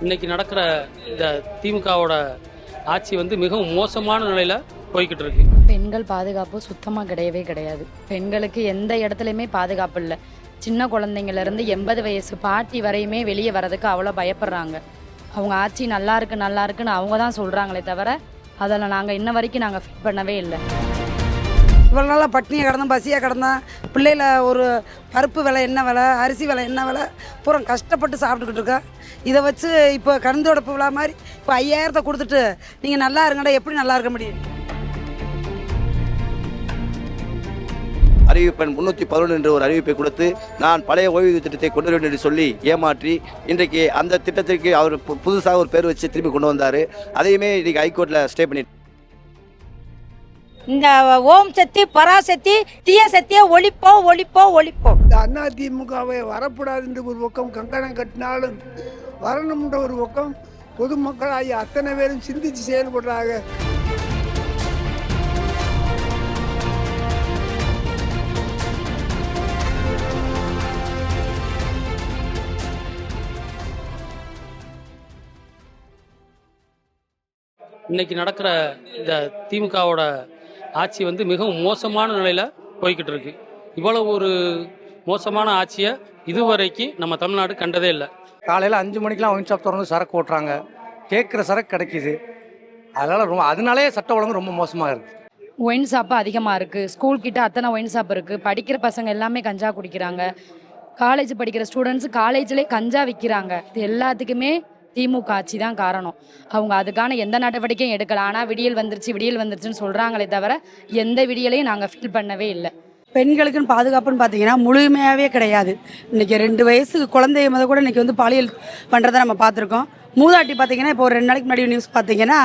இன்னைக்கு நடக்கிற இந்த திமுகவோட ஆட்சி வந்து மிகவும் மோசமான நிலையில போய்கிட்டு இருக்கு. பெண்கள் பாதுகாப்பு சுத்தமாக கிடையவே கிடையாது. பெண்களுக்கு எந்த இடத்துலையுமே பாதுகாப்பு இல்லை. சின்ன குழந்தைங்கள்லேருந்து 80 வயசு பாட்டி வரையுமே வெளியே வர்றதுக்கு அவ்வளோ பயப்படுறாங்க. அவங்க ஆட்சி நல்லா இருக்குன்னு அவங்க தான் சொல்கிறாங்களே தவிர அதில் நாங்கள் இன்ன வரைக்கும் நாங்கள் ஃபிட் பண்ணவே இல்லை. இவ்வளோ நாளாக பட்னியை கிடந்தோம், பசியாக கிடந்தோம். பிள்ளையில ஒரு பருப்பு விலை என்ன விலை, அரிசி விலை என்ன விலை, பூரா கஷ்டப்பட்டு சாப்பிட்டுக்கிட்டு இருக்கேன். இதை வச்சு இப்போ கருந்தோடப்பு விழா மாதிரி இப்போ 5000 கொடுத்துட்டு நீங்கள் நல்லா இருங்கடா, எப்படி நல்லா இருக்க முடியும்? அறிவிப்பெண் 311 என்ற ஒரு அறிவிப்பை கொடுத்து நான் பழைய ஓய்வூதிய திட்டத்தை கொண்டு வேண்டும் என்று சொல்லி ஏமாற்றி இன்றைக்கு அந்த திட்டத்திற்கு அவர் புதுசாக ஒரு பேர் வச்சு திரும்பி கொண்டு வந்தார். அதையுமே இன்றைக்கி ஹைகோர்ட்டில் ஸ்டே பண்ணி இந்த ஓம் சக்தி பராசக்தி தீய சக்தியை ஒழிப்போம் ஒழிப்போம் ஒழிப்போம். இந்த அதிமுகவை வரக்கூடாது என்று ஒரு பக்கம் கங்கணம் கட்டினாலும் வரணும்ன்ற ஒரு பக்கம் பொதுமக்களாகி அத்தனை பேரும் சிந்தித்து செயல்படுறாங்க. இன்னைக்கு நடக்கிற இந்த திமுகவோட ஆட்சி வந்து மிகவும் மோசமான நிலையில போய்கிட்டு இருக்கு. இவ்வளவு ஒரு மோசமான ஆட்சியை இதுவரைக்கும் நம்ம தமிழ்நாடு கண்டதே இல்லை. காலையில் 5 மணிக்கெலாம் ஒயின் ஷாப் திறந்து சரக்கு ஓட்டுறாங்க, கேட்குற சரக்கு கிடைக்கிது. அதனாலே சட்ட ஒழுங்கு ரொம்ப மோசமாக இருக்குது. ஒயின் ஷாப்பு அதிகமாக இருக்குது. ஸ்கூல் கிட்ட அத்தனை ஒயின் ஷாப் இருக்குது. படிக்கிற பசங்க எல்லாமே கஞ்சா குடிக்கிறாங்க. காலேஜ் படிக்கிற ஸ்டூடெண்ட்ஸு காலேஜ்லேயே கஞ்சா விற்கிறாங்க. இது எல்லாத்துக்குமே திமுக ஆட்சி தான் காரணம். அவங்க அதுக்கான எந்த நடவடிக்கையும் எடுக்கல. ஆனால் விடியல் வந்துருச்சுன்னு சொல்கிறாங்களே தவிர எந்த விடியலையும் நாங்கள் ஃபீல் பண்ணவே இல்லை. பெண்களுக்குன்னு பாதுகாப்புன்னு பார்த்தீங்கன்னா முழுமையாகவே கிடையாது. இன்றைக்கி 2 வயசு குழந்தைய முத கூட இன்றைக்கி வந்து பாலியல் பண்ணுறதை நம்ம பார்த்துருக்கோம். மூதாட்டி பார்த்தீங்கன்னா இப்போ ஒரு 2 நாளைக்கு முன்னாடி நியூஸ் பார்த்தீங்கன்னா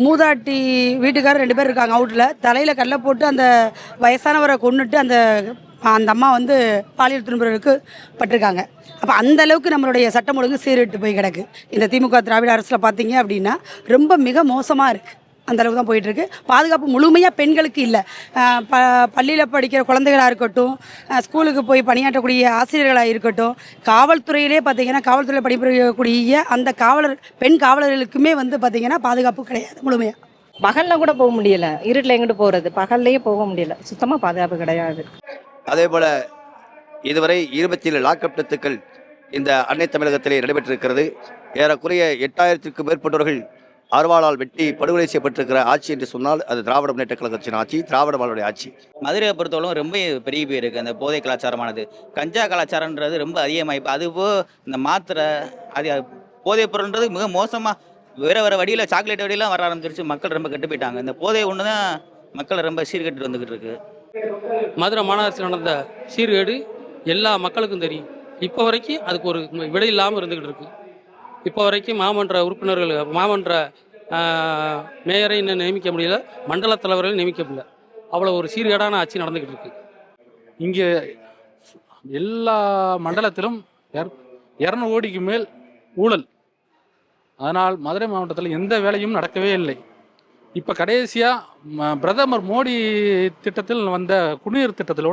மூதாட்டி வீட்டுக்காரர் 2 பேர் இருக்காங்க அவுட்டில், தலையில் கல்லை போட்டு அந்த வயசானவரை கொன்னுட்டு அந்த அம்மா வந்து பாலியல் துன்புறவுக்கு பட்டிருக்காங்க. அப்போ அந்த அளவுக்கு நம்மளுடைய சட்டம் ஒழுங்கு சீர்விட்டு போய் கிடக்கு. இந்த திமுக திராவிட அரசில் பார்த்தீங்க அப்படின்னா ரொம்ப மிக மோசமாக இருக்குது. அந்த அளவுக்கு தான் போயிட்டுருக்கு. பாதுகாப்பு முழுமையாக பெண்களுக்கு இல்லை. பள்ளியில் படிக்கிற குழந்தைகளாக இருக்கட்டும், ஸ்கூலுக்கு போய் பணியாற்றக்கூடிய ஆசிரியர்களாக இருக்கட்டும், காவல்துறையிலே பார்த்திங்கன்னா காவல்துறையில் பணிபுரியக்கூடிய அந்த பெண் காவலர்களுக்குமே வந்து பார்த்திங்கன்னா பாதுகாப்பு கிடையாது முழுமையாக. பகலில் கூட போக முடியல, இருட்டில் எங்கிட்டு போகிறது, பகல்லையே போக முடியல, சுத்தமாக பாதுகாப்பு கிடையாது. அதே போல் இதுவரை 27 லாக்அப் டெத்துக்கள் இந்த அன்னை தமிழகத்திலே நடைபெற்றிருக்கிறது. ஏறக்குறைய 8000க்கும் மேற்பட்டவர்கள் அருவாளால் வெட்டி படுகொலை செய்யப்பட்டிருக்கிற ஆட்சி என்று சொன்னால் அது திராவிட முன்னேற்ற கழகத்தின் ஆட்சி, திராவிட மாடலுடைய ஆட்சி. மதுரையை பொறுத்தவரைக்கும் ரொம்ப பெரிய பேர் இருக்குது. அந்த போதை கலாச்சாரமானது, கஞ்சா கலாச்சாரன்றது ரொம்ப அதிகமாகிப்போ அதுபோ இந்த மாத்திரை அது போதைப் பொருள்ன்றது மிக மோசமாக வேறு வழியில் சாக்லேட் வழியெல்லாம் வர ஆரம்பிச்சிருச்சு. மக்கள் ரொம்ப கெட்டு போயிட்டாங்க. இந்த போதை ஒன்று தான் மக்களை ரொம்ப சீர்கெட்டு வந்துக்கிட்டு இருக்கு. மதுரை மாநகராட்சியில் நடந்த சீர்கேடு எல்லா மக்களுக்கும் தெரியும். இப்போ வரைக்கும் அதுக்கு ஒரு விடை இல்லாமல் இருந்துக்கிட்டு இருக்கு. இப்போ வரைக்கும் மாமன்ற உறுப்பினர்கள், மாமன்ற மேயரை இன்னும் நியமிக்க முடியல, மண்டல தலைவர்கள் நியமிக்க முடியல. அவ்வளோ ஒரு சீர்கேடான ஆட்சி நடந்துக்கிட்டு இருக்கு. இங்கே எல்லா மண்டலத்திலும் 200 கோடிக்கு மேல் ஊழல். அதனால் மதுரை மாவட்டத்தில் எந்த வேலையும் நடக்கவே இல்லை. இப்போ கடைசியாக பிரதமர் மோடி திட்டத்தில் வந்த குடிநீர் திட்டத்தில்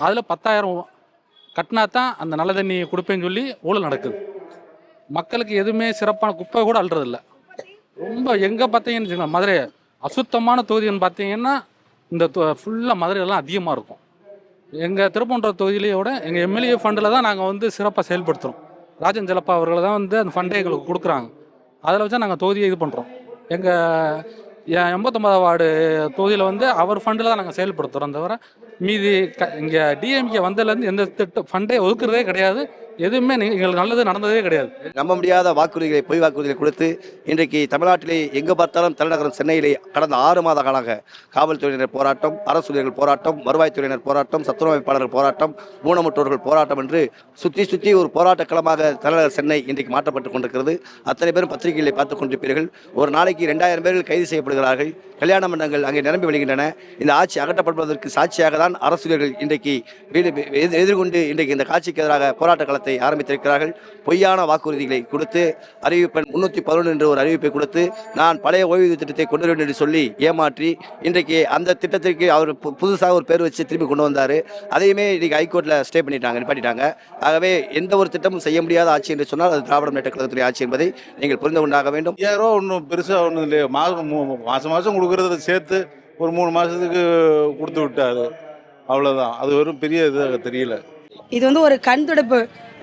அதில் 10,000 கட்டினா தான் அந்த நல்ல தண்ணி கொடுப்பேன்னு சொல்லி ஊழல் நடக்குது. மக்களுக்கு எதுவுமே சிறப்பான குப்பை கூட அள்ளுறதில்ல. ரொம்ப எங்கே பார்த்தீங்கன்னு வச்சுக்கோங்க, மதுரை அசுத்தமான தொகுதின்னு பார்த்தீங்கன்னா இந்த ஃபுல்லாக மதுரையெல்லாம் அதிகமாக இருக்கும். எங்கள் திருப்பூன்ற தொகுதியிலையோட எங்கள் எம்எல்ஏ ஃபண்டில் தான் நாங்கள் வந்து சிறப்பாக செயல்படுத்துகிறோம். ராஜன் செல்லப்பா அவர்களை தான் வந்து அந்த ஃபண்டை எங்களுக்கு கொடுக்குறாங்க. அதில் வச்சா நாங்கள் தொகுதியை இது பண்ணுறோம். எங்கள் 89வது வார்டு தொகுதியில் வந்து அவர் ஃபண்டில் தான் நாங்கள் செயல்படுத்துகிறோம். தவிர மீதி இங்கே டிஎம்கே வந்ததுலேருந்து எந்த ஃபண்டே ஒதுக்குறதே கிடையாது. எதுவுமே எங்களுக்கு நல்லது நடந்ததே கிடையாது. நம்ப முடியாத வாக்குறுதிகளை, பொய் வாக்குறுதிகளை கொடுத்து இன்றைக்கு தமிழ்நாட்டிலே எங்கே பார்த்தாலும் தலைநகரம் சென்னையிலே கடந்த 6 மாத காலமாக காவல்துறையினர் போராட்டம், அரசு ஊழியர்கள் போராட்டம், வருவாய்த்துறையினர் போராட்டம், சத்துணவு அமைப்பாளர்கள் போராட்டம், ஊனமுற்றோர்கள் போராட்டம் என்று சுற்றி ஒரு போராட்ட களமாக தலைநகர் சென்னை இன்றைக்கு மாற்றப்பட்டு கொண்டிருக்கிறது. அத்தனை பேரும் பத்திரிகைகளை பார்த்துக் கொண்டிருப்பீர்கள். ஒரு நாளைக்கு 2000 பேர்கள் கைது செய்யப்படுகிறார்கள். கல்யாண மண்டபங்கள் அங்கே நிரம்பி வருகின்றன. இந்த ஆட்சி அகற்றப்படுவதற்கு சாட்சியாக தான் அரசு ஊழியர்கள் இன்றைக்கு எதிர்கொண்டு இன்றைக்கு இந்த காட்சிக்கு எதிராக போராட்ட களத்தில் திட்டத்தை ஆரம்பித்திருக்கிறார்கள். பொய்யான வாக்குறுதிகளை கொடுத்து அறிவிப்பெண் 311 என்று ஒரு அறிவிப்பை கொடுத்து நான் பழைய ஓய்வூதிய திட்டத்தை கொண்டு வருவேன் என்று சொல்லி ஏமாற்றி இன்றைக்கு அந்த திட்டத்திற்கு அவர் புதுசாக ஒரு பேர் வச்சு திரும்பி கொண்டு வந்தார். அதையுமே இன்றைக்கி ஹைகோர்ட்டில் ஸ்டே நிப்பாட்டிட்டாங்க. ஆகவே எந்த ஒரு திட்டமும் செய்ய முடியாத ஆட்சி என்று சொன்னால் அது திராவிட முன்னேற்ற கழகத்துடைய ஆட்சி என்பதை நீங்கள் புரிந்து கொண்டாக வேண்டும். 5000 ரூபா ஒன்றும் பெருசாக ஒன்றும் இல்லையா, மாதம் கொடுக்குறத சேர்த்து ஒரு 3 மாதத்துக்கு கொடுத்து விட்டாரு, அவ்வளோதான். அது வெறும் பெரிய இதாக தெரியல. இது வந்து ஒரு கண் துடைப்பு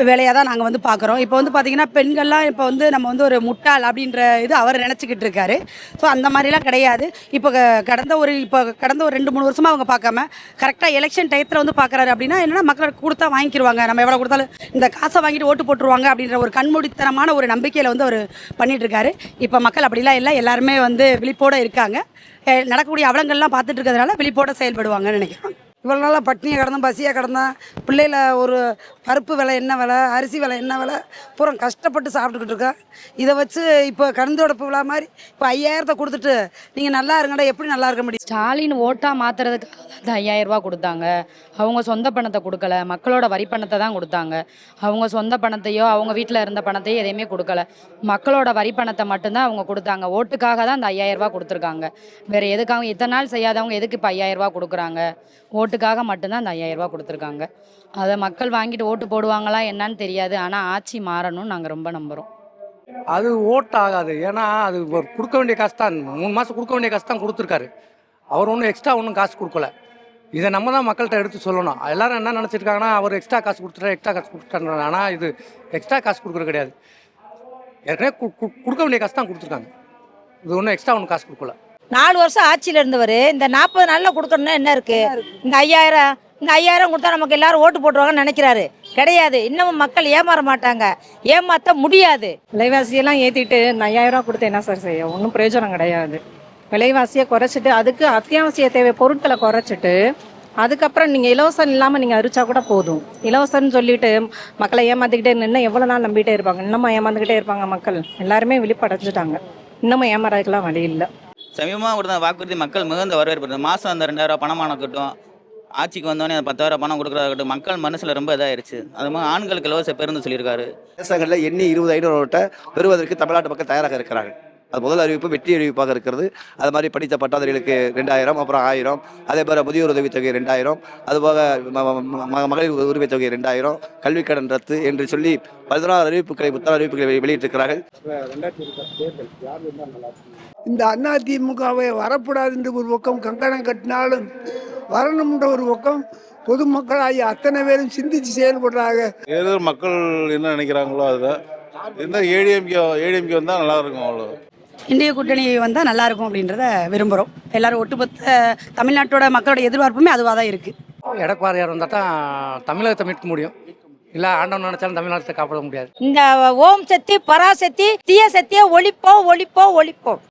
வேலையாக தான் நாங்கள் வந்து பார்க்குறோம். இப்போ வந்து பார்த்திங்கன்னா பெண்கள்லாம் இப்போ வந்து நம்ம வந்து ஒரு முட்டாள் அப்படின்ற இது அவர் நினச்சிக்கிட்டு இருக்காரு. ஸோ அந்த மாதிரிலாம் கிடையாது. இப்போ கடந்த ஒரு 2-3 வருஷமாக அவங்க பார்க்காம கரெக்டாக எலெக்ஷன் டயத்தில் வந்து பார்க்குறாரு. அப்படின்னா என்னென்னா மக்களுக்கு கொடுத்தா வாங்கிக்கிடுவாங்க, நம்ம எவ்வளோ கொடுத்தாலும் இந்த காசை வாங்கிட்டு ஓட்டு போட்டுருவாங்க அப்படின்ற ஒரு கண்மூடித்தனமான ஒரு நம்பிக்கையில் வந்து அவர் பண்ணிகிட்டு இருக்காரு. இப்போ மக்கள் அப்படிலாம் இல்லை, எல்லாருமே வந்து விழிப்போடு இருக்காங்க. நடக்கக்கூடிய அவலங்கள்லாம் பார்த்துட்டு இருக்கிறதுனால விழிப்போடு செயல்படுவாங்கன்னு நினைக்கிறோம். இவ்வளோ நாளாக பட்னியை கிடந்தோம், பசியாக கிடந்தோம். பிள்ளையில ஒரு பருப்பு விலை என்ன விலை, அரிசி விலை என்ன விலை, பூரா கஷ்டப்பட்டு சாப்பிட்டுக்கிட்டு இருக்கோம். இதை வச்சு இப்போ கருந்தோடப்பு விழா மாதிரி இப்போ 5000 கொடுத்துட்டு நீங்கள் நல்லா இருங்கடா, எப்படி நல்லா இருக்க முடியும்? ஸ்டாலின் ஓட்டாக மாற்றுறதுக்காக தான் இந்த 5000 ரூபா கொடுத்தாங்க. அவங்க சொந்த பணத்தை கொடுக்கல, மக்களோட வரி பணத்தை தான் கொடுத்தாங்க. அவங்க சொந்த பணத்தையோ அவங்க வீட்டில் இருந்த பணத்தையோ எதையுமே கொடுக்கல, மக்களோட வரி பணத்தை மட்டும்தான் அவங்க கொடுத்தாங்க. ஓட்டுக்காக தான் இந்த 5000 ரூபா கொடுத்துருக்காங்க. வேறு எதுக்காக இத்தனை நாள் செய்யாதவங்க எதுக்கு இப்போ 5000 ரூபா கொடுக்குறாங்க? ஓட்டுக்காக மட்டும்தான் அந்த 5000 ரூபா கொடுத்துருக்காங்க. அதை மக்கள் வாங்கிட்டு ஓட்டு போடுவாங்களா என்னன்னு தெரியாது. ஆனால் ஆட்சி மாறணும்னு நாங்கள் ரொம்ப நம்புகிறோம். அது ஓட்டு ஆகாது. ஏன்னா அது ஒரு கொடுக்க வேண்டிய காசு தான், 3 மாதம் கொடுக்க வேண்டிய காசு தான் கொடுத்துருக்காரு. அவர் ஒன்றும் எக்ஸ்ட்ரா ஒன்றும் காசு கொடுக்கல. இதை நம்ம தான் மக்கள்கிட்ட எடுத்து சொல்லணும். எல்லாரும் என்ன நினச்சிருக்காங்கன்னா அவர் எக்ஸ்ட்ரா காசு கொடுத்துட்டாரு. ஆனால் இது எக்ஸ்ட்ரா காசு கொடுக்குறது கிடையாது. ஏற்கனவே கொடுக்க வேண்டிய காசு தான் கொடுத்துருக்காங்க. இது ஒன்றும் எக்ஸ்ட்ரா ஒன்றும் காசு கொடுக்கல. 4 வருஷம் ஆட்சியில் இருந்தவர் இந்த 40 நாளில் கொடுக்கணும்னா என்ன இருக்குது? இந்த 5000 கொடுத்தா நமக்கு எல்லாரும் ஓட்டு போட்டுருவாங்கன்னு நினைக்கிறாரு. கிடையாது. இன்னமும் மக்கள் ஏமாற மாட்டாங்க, ஏமாற்ற முடியாது. விலைவாசியெல்லாம் ஏற்றிட்டு இந்த 5000 ரூபா கொடுத்து என்ன சார் செய்ய? ஒன்றும் பிரயோஜனம் கிடையாது. விலைவாசியை குறைச்சிட்டு அதுக்கு அத்தியாவசிய தேவை பொருட்களை குறைச்சிட்டு அதுக்கப்புறம் நீங்கள் இலவசம் இல்லாமல் நீங்கள் அரிச்சா கூட போதும். இலவசம்னு சொல்லிட்டு மக்களை ஏமாற்றிக்கிட்டே இன்னும் எவ்வளோ நாள் நம்பிட்டே இருப்பாங்க? இன்னமும் ஏமாந்துக்கிட்டே இருப்பாங்க. மக்கள் எல்லாருமே விழிப்படைஞ்சிட்டாங்க. இன்னமும் ஏமாறதுக்கெல்லாம் வழி இல்லை. சமீபமாக கொடுத்த வாக்குறுதி மக்கள் மிகுந்த வரவேற்பு. மாதம் அந்த 2000 பணமான இருக்கட்டும், ஆட்சிக்கு வந்தோடனே அந்த 10,000 பணம் கொடுக்குறதா இருக்கட்டும், மக்கள் மனசில் ரொம்ப இதாகிடுச்சு. அது மாதிரி ஆண்களுக்கு இலவச பேருந்து சொல்லியிருக்காரு. தேசங்களில் எண்ணி 20,500 ஓட்டை பெறுவதற்கு தமிழ்நாட்டு மக்கள் தயாராக இருக்கிறார்கள். அது முதல் அறிவிப்பு வெற்றி அறிவிப்பாக இருக்கிறது. அது மாதிரி படித்த பட்டாதாரிகளுக்கு 2000, அப்புறம் 1000, அதே போல் முதியோர் உதவித்தொகை 2000, அதுபோக மகளிர் உரிமைத்தொகை 2000, கல்விக்கடன் ரத்து என்று சொல்லி 16 அறிவிப்புகளை புத்தக அறிவிப்புகளை வெளியிட்டிருக்கிறார்கள். இந்த அதிமுகவை வரக்கூடாது என்று ஒரு பக்கம் கங்கணம் கட்டினாலும் வரணும்ன்ற ஒரு பக்கம் பொதுமக்களாகி அத்தனை பேரும் சிந்திச்சு செயல்படுறாங்க. ஏதோ மக்கள் என்ன நினைக்கிறாங்களோ அதுதான். இந்த ஏடிஎம்கே வந்தால் நல்லா இருக்கும். அவ்வளோ இந்திய கூட்டணி வந்தால் நல்லாயிருக்கும் அப்படின்றத விரும்புகிறோம். எல்லோரும் ஒட்டுமொத்த தமிழ்நாட்டோட மக்களோட எதிர்பார்ப்புமே அதுவாக தான் இருக்குது. எடப்பாடியார் வந்தால் தான் தமிழகத்தை மீட்க முடியும். இல்லை ஆண்டவன் நினைச்சாலும் தமிழ்நாட்டை காப்பாற்ற முடியாது. இந்த ஓம் சக்தி பராசக்தி தீய சக்தியை ஒழிப்போம் ஒழிப்போம் ஒழிப்போம்.